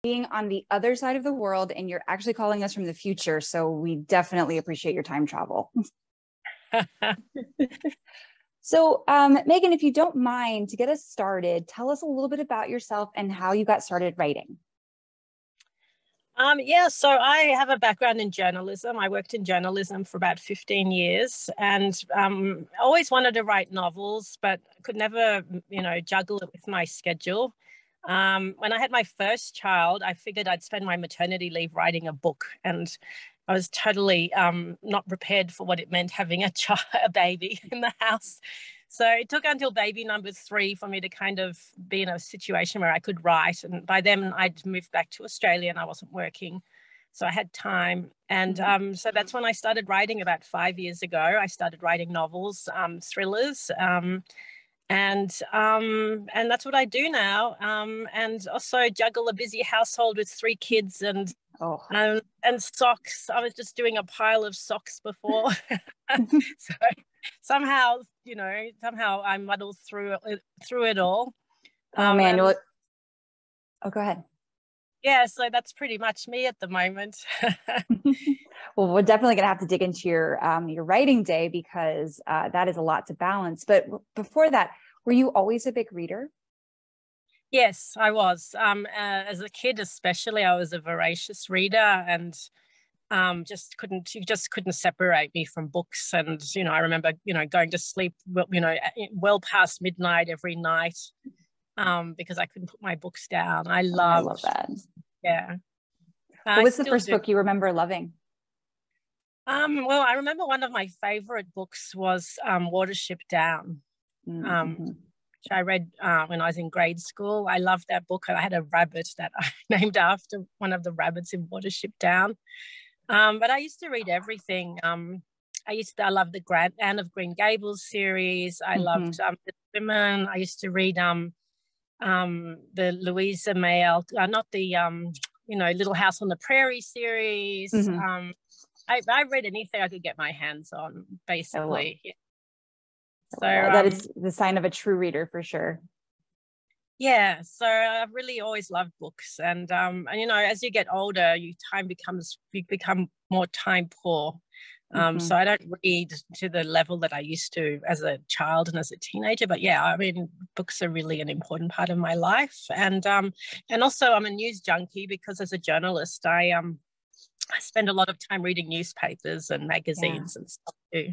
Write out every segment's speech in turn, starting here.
being on the other side of the world, and you're actually calling us from the future. So we definitely appreciate your time travel. So Megan, if you don't mind, to get us started, tell us a little bit about yourself and how you got started writing. Yeah, so I have a background in journalism. I worked in journalism for about 15 years and always wanted to write novels, but could never, juggle it with my schedule. When I had my first child, I figured I'd spend my maternity leave writing a book, and I was totally not prepared for what it meant having a baby in the house. So it took until baby number 3 for me to kind of be in a situation where I could write. And by then I'd moved back to Australia and I wasn't working. So I had time. And so that's when I started writing about 5 years ago. I started writing novels, thrillers, and that's what I do now. And also juggle a busy household with 3 kids and socks. I was just doing a pile of socks before. So somehow I muddle through it all. Oh man, go ahead. Yeah, so that's pretty much me at the moment. Well, we're definitely going to have to dig into your writing day, because that is a lot to balance. But before that, were you always a big reader? Yes, I was. As a kid, especially, I was a voracious reader, and you just couldn't separate me from books. And I remember going to sleep well past midnight every night because I couldn't put my books down. I love that. Yeah. What was the first book you remember loving? Well, I remember one of my favorite books was Watership Down. Which I read when I was in grade school. I loved that book. I had a rabbit that I named after one of the rabbits in Watership Down. But I used to read everything. I loved the Anne of Green Gables series. I loved The Women. I used to read the Louisa May not the Little House on the Prairie series. I read anything I could get my hands on, basically. So that is the sign of a true reader for sure. Yeah, so I've really always loved books, and as you get older, you become more time poor. So I don't read to the level that I used to as a child and as a teenager. But yeah, I mean, books are really an important part of my life, and also I'm a news junkie, because as a journalist, I spend a lot of time reading newspapers and magazines and stuff too.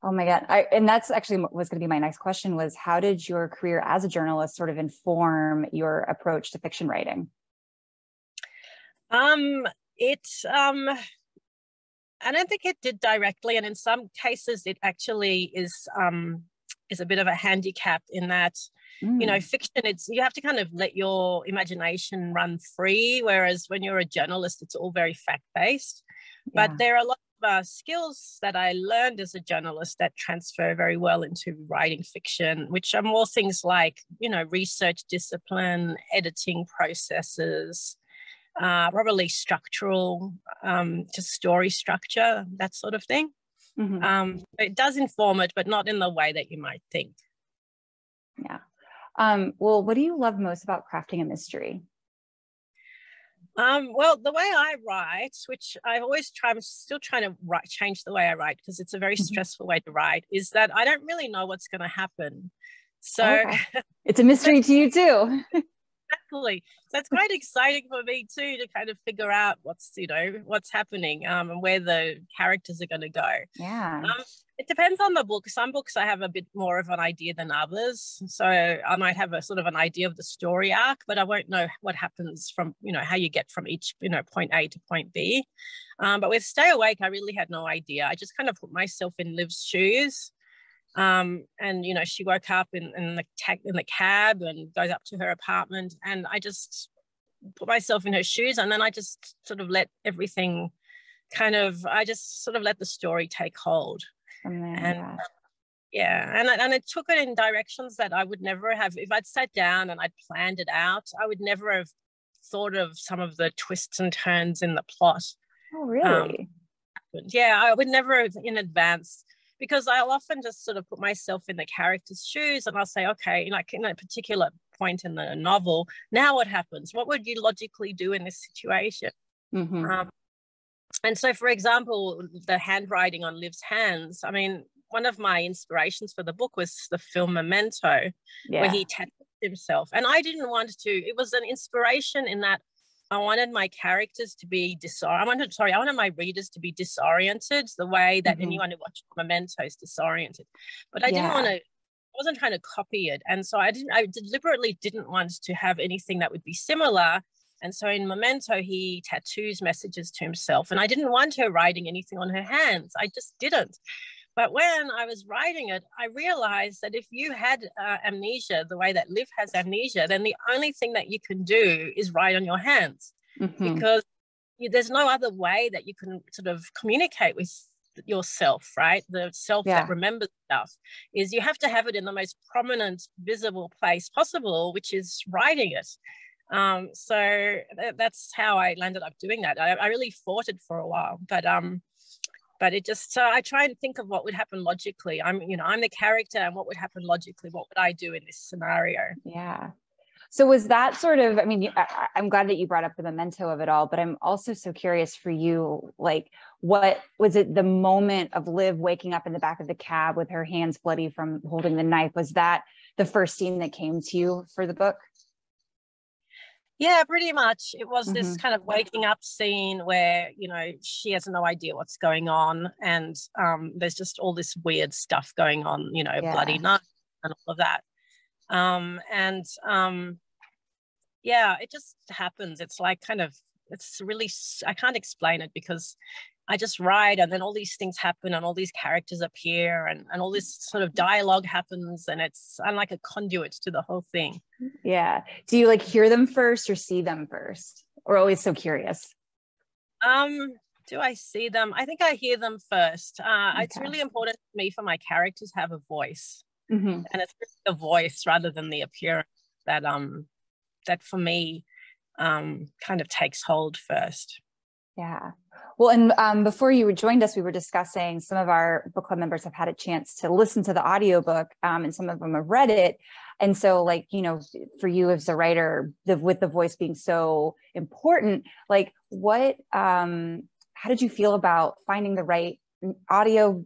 Oh my God. And that's actually was going to be my next question, was how did your career as a journalist sort of inform your approach to fiction writing? I don't think it did directly. And in some cases, it actually is a bit of a handicap in that, fiction, you have to kind of let your imagination run free. Whereas when you're a journalist, it's all very fact-based. But there are a lot of skills that I learned as a journalist that transfer very well into writing fiction, which are more things like, research discipline, editing processes, probably structural, just story structure, that sort of thing. It does inform it, but not in the way that you might think. Yeah. Well, what do you love most about crafting a mystery? Well, the way I write, which I'm still trying to change the way I write, because it's a very stressful way to write, is that I don't really know what's going to happen. So it's a mystery to you too. Exactly. So it's quite exciting for me too to kind of figure out what's happening and where the characters are going to go. Yeah. It depends on the book. Some books I have a bit more of an idea than others. So I might have a sort of an idea of the story arc, but I won't know what happens from, how you get from each, point A to point B. But with Stay Awake, I really had no idea. I just kind of put myself in Liv's shoes. And she woke up in the cab and goes up to her apartment, and I just put myself in her shoes, and then I just sort of let everything I just sort of let the story take hold. And it took it in directions that I would never have, if I'd sat down and I'd planned it out, I would never have thought of some of the twists and turns in the plot. Oh, really? I would never have in advance, because I'll often just sort of put myself in the character's shoes, and I'll say, okay, like in a particular point in the novel. Now what happens? What would you logically do in this situation? And so, for example, the handwriting on Liv's hands, I mean, one of my inspirations for the book was the film Memento, where he tattooed himself. And I didn't want to, it was an inspiration in that I wanted my characters to be I wanted my readers to be disoriented the way that anyone who watched Memento is disoriented. But I didn't want to, I wasn't trying to copy it. And so I deliberately didn't want to have anything that would be similar. And so in Memento, he tattoos messages to himself. And I didn't want her writing anything on her hands. I just didn't. But when I was writing it, I realized that if you had amnesia, the way that Liv has amnesia, then the only thing that you can do is write on your hands, because there's no other way that you can sort of communicate with yourself, right? The self that remembers stuff is you have to have it in the most prominent, visible place possible, which is writing it. So that's how I landed up doing that. I really fought it for a while, but it just, I try and think of what would happen logically. I'm the character, and what would happen logically? What would I do in this scenario? Yeah. So was that sort of, I mean, I'm glad that you brought up the memento of it all, but I'm also so curious for you, like, what was it, the moment of Liv waking up in the back of the cab with her hands bloody from holding the knife? Was that the first scene that came to you for the book? Yeah, pretty much. It was this kind of waking up scene where, she has no idea what's going on. And there's just all this weird stuff going on, bloody knife and all of that. It just happens. It's like it's really, I can't explain it, because I just write, and then all these things happen, and all these characters appear, and all this sort of dialogue happens, and I'm like a conduit to the whole thing. Yeah. Do you like hear them first or see them first? Or always so curious? Do I see them? I think I hear them first. It's really important to me for my characters to have a voice, and it's really the voice rather than the appearance that for me kind of takes hold first. Yeah. Well, and before you joined us, we were discussing, some of our book club members have had a chance to listen to the audiobook, and some of them have read it. And so, like, for you as a writer, with the voice being so important, like, how did you feel about finding the right audio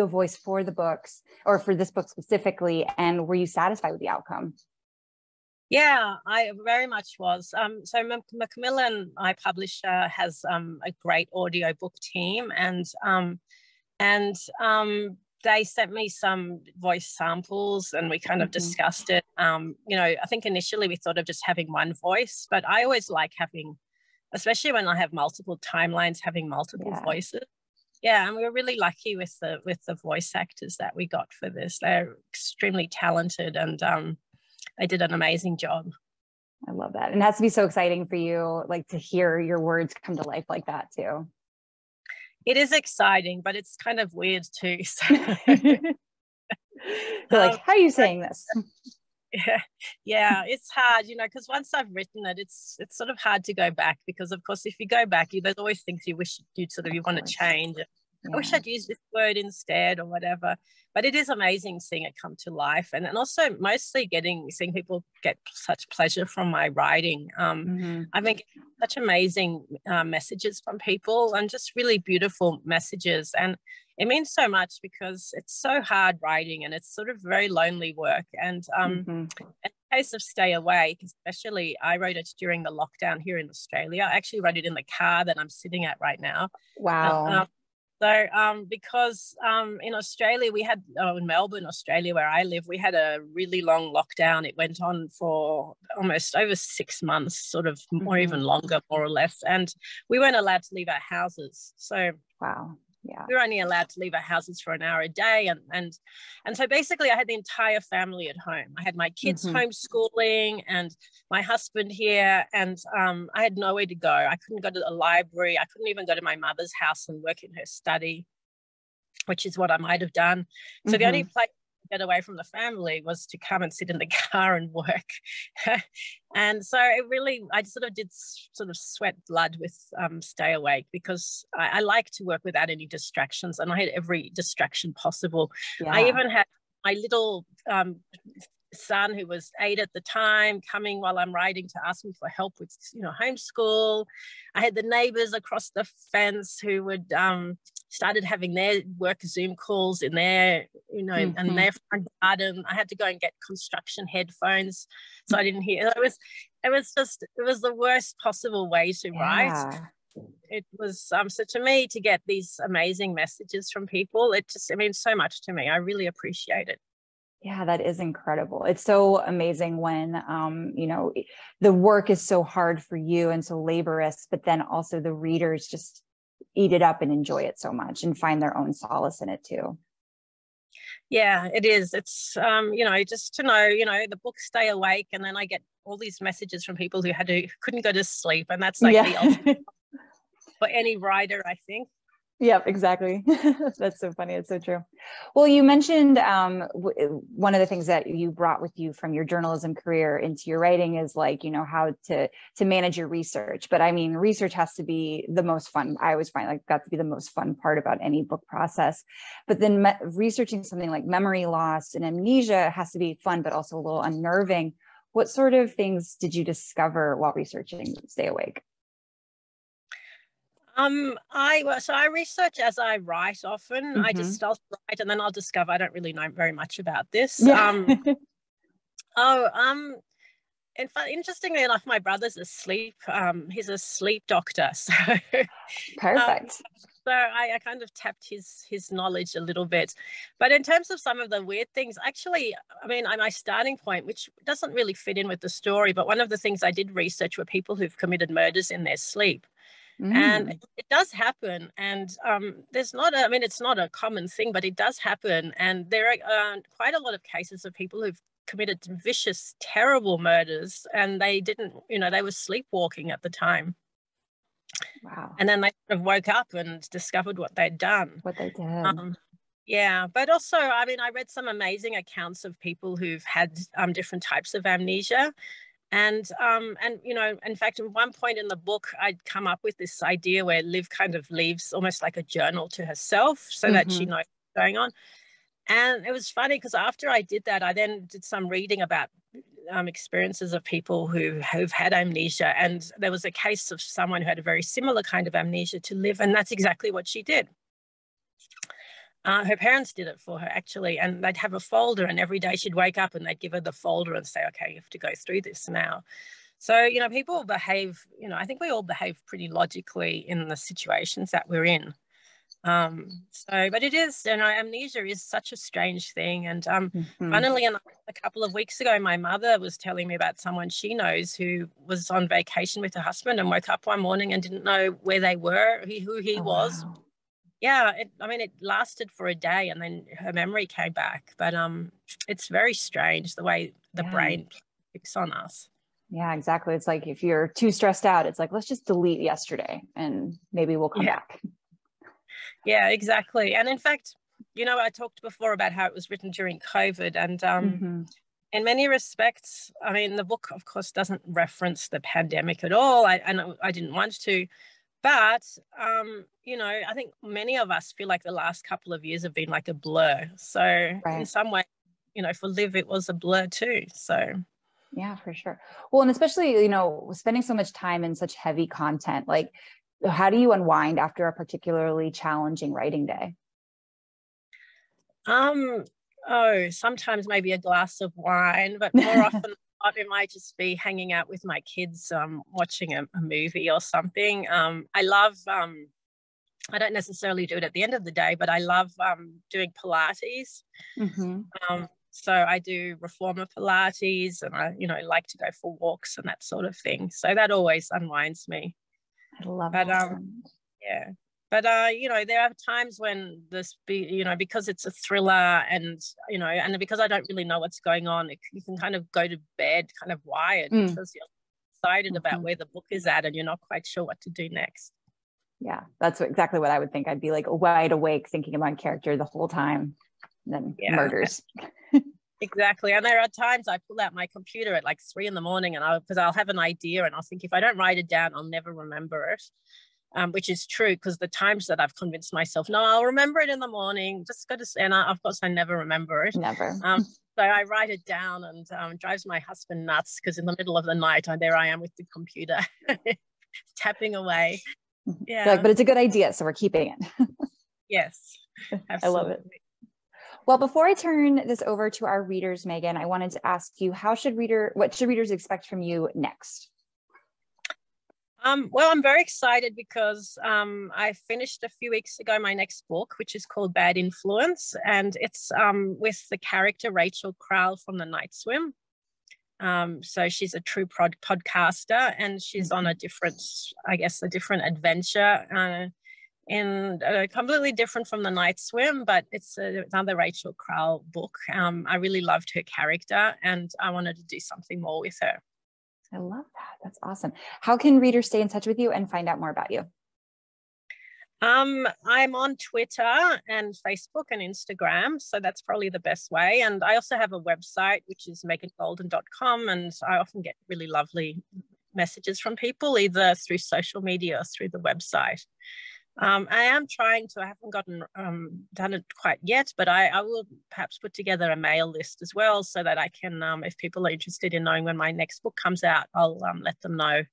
voice for the books, or for this book specifically? And were you satisfied with the outcome? Yeah, I very much was. So Macmillan, my publisher, has a great audiobook team, and they sent me some voice samples, and we kind of discussed it. I think initially we thought of just having one voice, but I always like having, especially when I have multiple timelines, having multiple voices. Yeah, and we were really lucky with the voice actors that we got for this. They're extremely talented, and they did an amazing job. I love that. And it has to be so exciting for you, like, to hear your words come to life like that too. It is exciting, but it's kind of weird too. So. They're like, how are you saying this? Yeah, it's hard, because once I've written it, it's sort of hard to go back, because of course, if you go back, there's always things you wish you want to change. I wish I'd used this word instead, or whatever. But it is amazing seeing it come to life, and also mostly seeing people get such pleasure from my writing. I've been getting such amazing messages from people, and just really beautiful messages. And it means so much, because it's so hard writing, and it's sort of very lonely work. And in the case of Stay Awake, especially, I wrote it during the lockdown here in Australia. I actually wrote it in the car that I'm sitting at right now. Wow. So because in Australia, we had, in Melbourne, Australia, where I live, we had a really long lockdown. It went on for almost over 6 months, sort of, or even longer, more or less. And we weren't allowed to leave our houses. So wow. Yeah. We were only allowed to leave our houses for an hour a day. And so basically I had the entire family at home. I had my kids homeschooling, and my husband here, and I had nowhere to go. I couldn't go to a library. I couldn't even go to my mother's house and work in her study, which is what I might have done. So the only place to get away from the family was to come and sit in the car and work. And so I sort of did sweat blood with Stay Awake, because I like to work without any distractions, and I had every distraction possible. I even had my little son, who was 8 at the time, coming while I'm writing to ask me for help with, homeschool. I had the neighbors across the fence who would started having their work Zoom calls in their, in their front garden. I had to go and get construction headphones so I didn't hear. It was the worst possible way to write. It was so to me, to get these amazing messages from people, it means so much to me. I really appreciate it. Yeah, that is incredible. It's so amazing when, the work is so hard for you and so laborious, but then also the readers just eat it up and enjoy it so much and find their own solace in it too. Yeah, it is. It's, just to know, the books stay awake, and then I get all these messages from people who couldn't go to sleep. And that's like the ultimate for any writer, I think. Yep, exactly. That's so funny. It's so true. Well, you mentioned one of the things that you brought with you from your journalism career into your writing is how to manage your research. But I mean, research has to be the most fun. I always find got to be the most fun part about any book process. But then researching something like memory loss and amnesia has to be fun, but also a little unnerving. What sort of things did you discover while researching Stay Awake? I research as I write often. I just start to write and then I'll discover I don't really know very much about this. In fact, interestingly enough, my brother's he's a sleep doctor. So perfect. So I kind of tapped his knowledge a little bit. But in terms of some of the weird things, actually, my starting point, which doesn't really fit in with the story, but one of the things I did research were people who've committed murders in their sleep. And it does happen, and it's not a common thing, but it does happen. And there are quite a lot of cases of people who've committed vicious, terrible murders, and they didn't, they were sleepwalking at the time. Wow. And then they sort of woke up and discovered what they'd done. What they did. Yeah, but also, I read some amazing accounts of people who've had different types of amnesia. And in fact, at one point in the book, I'd come up with this idea where Liv kind of leaves almost like a journal to herself so that she knows what's going on. And it was funny because after I did that, I then did some reading about experiences of people who've had amnesia. And there was a case of someone who had a very similar kind of amnesia to Liv, and that's exactly what she did. Her parents did it for her, actually, and they'd have a folder, and every day she'd wake up and they'd give her the folder and say, okay, you have to go through this now. So, people behave, I think we all behave pretty logically in the situations that we're in. But it is, amnesia is such a strange thing. And funnily enough, a couple of weeks ago, my mother was telling me about someone she knows who was on vacation with her husband and woke up one morning and didn't know where they were, who he was. Wow. Yeah, it lasted for a day and then her memory came back. But it's very strange the way the brain picks on us. Yeah, exactly. It's like if you're too stressed out, it's like, let's just delete yesterday and maybe we'll come back. Yeah, exactly. And in fact, I talked before about how it was written during COVID, and in many respects, the book, of course, doesn't reference the pandemic at all. I didn't want to. But, I think many of us feel like the last couple of years have been like a blur. So in some way, for Liv, it was a blur too. So. Yeah, for sure. Well, and especially, spending so much time in such heavy content, like how do you unwind after a particularly challenging writing day? Sometimes maybe a glass of wine, but more often it might just be hanging out with my kids, watching a movie or something. I love, I don't necessarily do it at the end of the day, but I love doing Pilates. So I do reformer Pilates, and I, like to go for walks and that sort of thing. So that always unwinds me. I love that. Yeah. But, there are times when because it's a thriller and, and because I don't really know what's going on, you can kind of go to bed kind of wired because you're excited about where the book is at and you're not quite sure what to do next. Yeah, that's exactly what I would think. I'd be like wide awake thinking about character the whole time, and then murders. Exactly. And there are times I pull out my computer at like 3 a.m. and because I'll have an idea and I'll think if I don't write it down, I'll never remember it. Which is true, because the times that I've convinced myself, no, I'll remember it in the morning, just go to, and of course I never remember it. Never. So I write it down, and drives my husband nuts because in the middle of the night, there I am with the computer tapping away. Yeah. Like, but it's a good idea, so we're keeping it. Yes, absolutely. I love it. Well, before I turn this over to our readers, Megan, I wanted to ask you, what should readers expect from you next? Well, I'm very excited because I finished a few weeks ago my next book, which is called Bad Influence, and it's with the character Rachel Crowell from The Night Swim. So she's a true podcaster, and she's on a different adventure in completely different from The Night Swim, but it's another Rachel Crowell book. I really loved her character, and I wanted to do something more with her. I love that. That's awesome. How can readers stay in touch with you and find out more about you? I'm on Twitter and Facebook and Instagram, so that's probably the best way. And I also have a website, which is megangoldin.com, and I often get really lovely messages from people, either through social media or through the website. I am trying to, I haven't done it quite yet, but I will perhaps put together a mail list as well, so that I can, if people are interested in knowing when my next book comes out, I'll let them know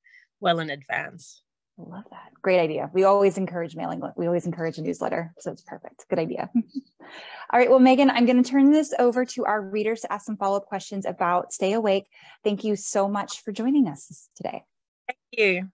well in advance. I love that. Great idea. We always encourage mailing. We always encourage a newsletter. So it's perfect. Good idea. All right. Well, Megan, I'm going to turn this over to our readers to ask some follow-up questions about Stay Awake. Thank you so much for joining us today. Thank you.